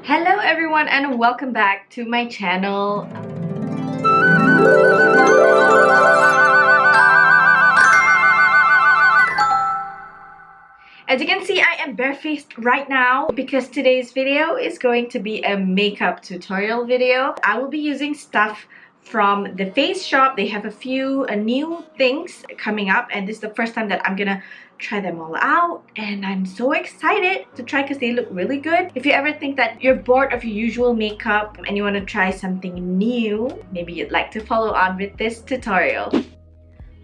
Hello everyone and welcome back to my channel. As you can see, I am barefaced right now because today's video is going to be a makeup tutorial video. I will be using stuff from the Faceshop. They have a few new things coming up, and this is the first time that I'm gonna try them all out, and I'm so excited to try because they look really good. If you ever think that you're bored of your usual makeup and you want to try something new, maybe you'd like to follow on with this tutorial.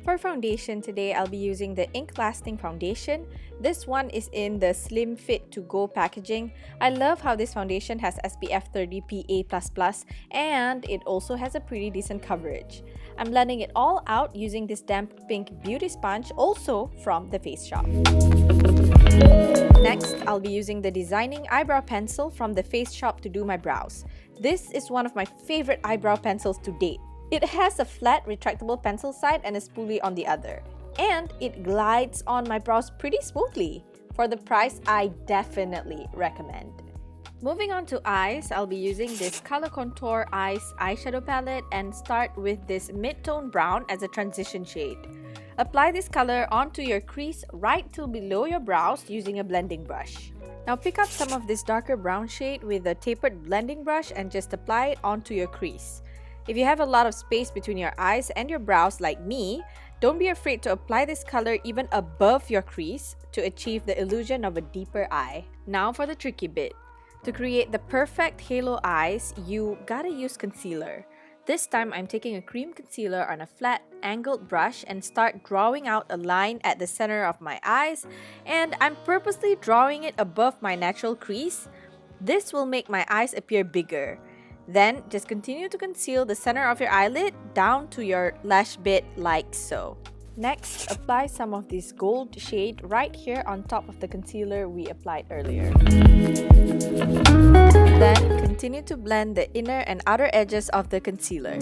For foundation today, I'll be using the Ink Lasting Foundation. This one is in the Slim Fit to Go packaging. I love how this foundation has SPF 30 PA++, and it also has a pretty decent coverage. I'm blending it all out using this damp pink beauty sponge, also from the Faceshop. Next, I'll be using the Designing Eyebrow Pencil from the Faceshop to do my brows. This is one of my favorite eyebrow pencils to date. It has a flat retractable pencil side and a spoolie on the other. And it glides on my brows pretty smoothly. For the price, I definitely recommend. Moving on to eyes, I'll be using this Color Contour Eyes eyeshadow palette and start with this mid-tone brown as a transition shade. Apply this color onto your crease right till below your brows using a blending brush. Now pick up some of this darker brown shade with a tapered blending brush and just apply it onto your crease. If you have a lot of space between your eyes and your brows like me, don't be afraid to apply this color even above your crease to achieve the illusion of a deeper eye. Now for the tricky bit. To create the perfect halo eyes, you gotta use concealer. This time I'm taking a cream concealer on a flat angled brush and start drawing out a line at the center of my eyes, and I'm purposely drawing it above my natural crease. This will make my eyes appear bigger. Then, just continue to conceal the center of your eyelid down to your lash bit like so. Next, apply some of this gold shade right here on top of the concealer we applied earlier. Then, continue to blend the inner and outer edges of the concealer.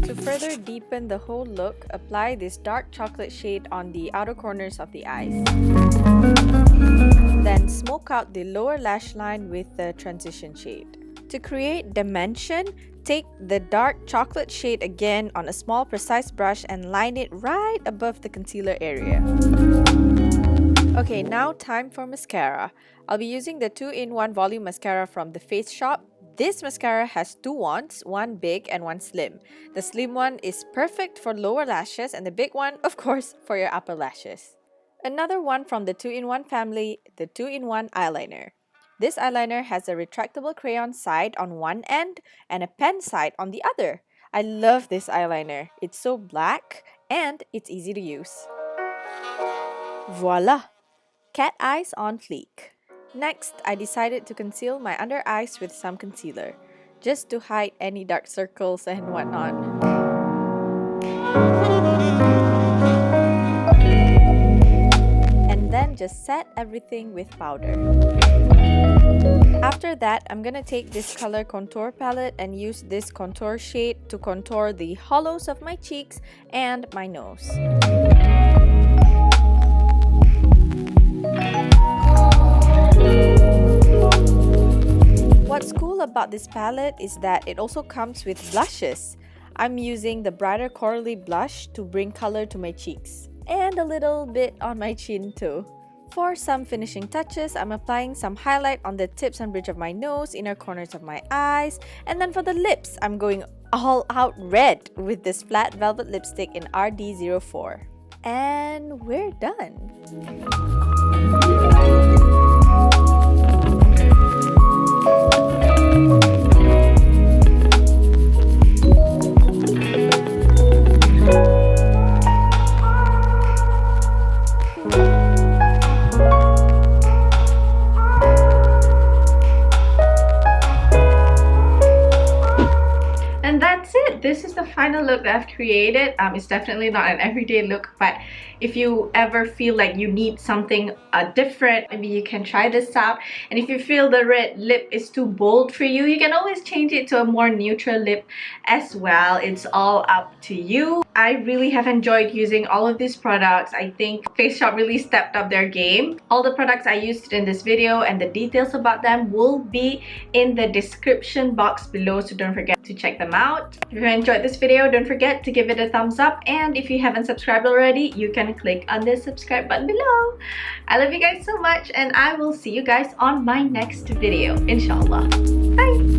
To further deepen the whole look, apply this dark chocolate shade on the outer corners of the eyes. Then smoke out the lower lash line with the transition shade. To create dimension, take the dark chocolate shade again on a small precise brush and line it right above the concealer area. Okay, now time for mascara. I'll be using the 2-in-1 volume mascara from the Faceshop. This mascara has two wands, one big and one slim. The slim one is perfect for lower lashes and the big one, of course, for your upper lashes. Another one from the 2-in-1 family, the 2-in-1 eyeliner. This eyeliner has a retractable crayon side on one end and a pen side on the other. I love this eyeliner. It's so black and it's easy to use. Voila! Cat eyes on fleek. Next, I decided to conceal my under eyes with some concealer, just to hide any dark circles and whatnot. Then just set everything with powder. After that, I'm gonna take this color contour palette and use this contour shade to contour the hollows of my cheeks and my nose. What's cool about this palette is that it also comes with blushes. I'm using the brighter corally blush to bring color to my cheeks. And a little bit on my chin too. For some finishing touches, I'm applying some highlight on the tips and bridge of my nose, inner corners of my eyes, and then for the lips, I'm going all out red with this flat velvet lipstick in RD04. And we're done! And that's it. This is the final look that I've created. It's definitely not an everyday look, but if you ever feel like you need something different, maybe you can try this out. And if you feel the red lip is too bold for you, you can always change it to a more neutral lip as well. It's all up to you. I really have enjoyed using all of these products. I think Faceshop really stepped up their game. All the products I used in this video and the details about them will be in the description box below, so don't forget to check them out. If you enjoyed this video, don't forget to give it a thumbs up, and if you haven't subscribed already, you can click on the subscribe button below. I love you guys so much, and I will see you guys on my next video, inshallah. Bye!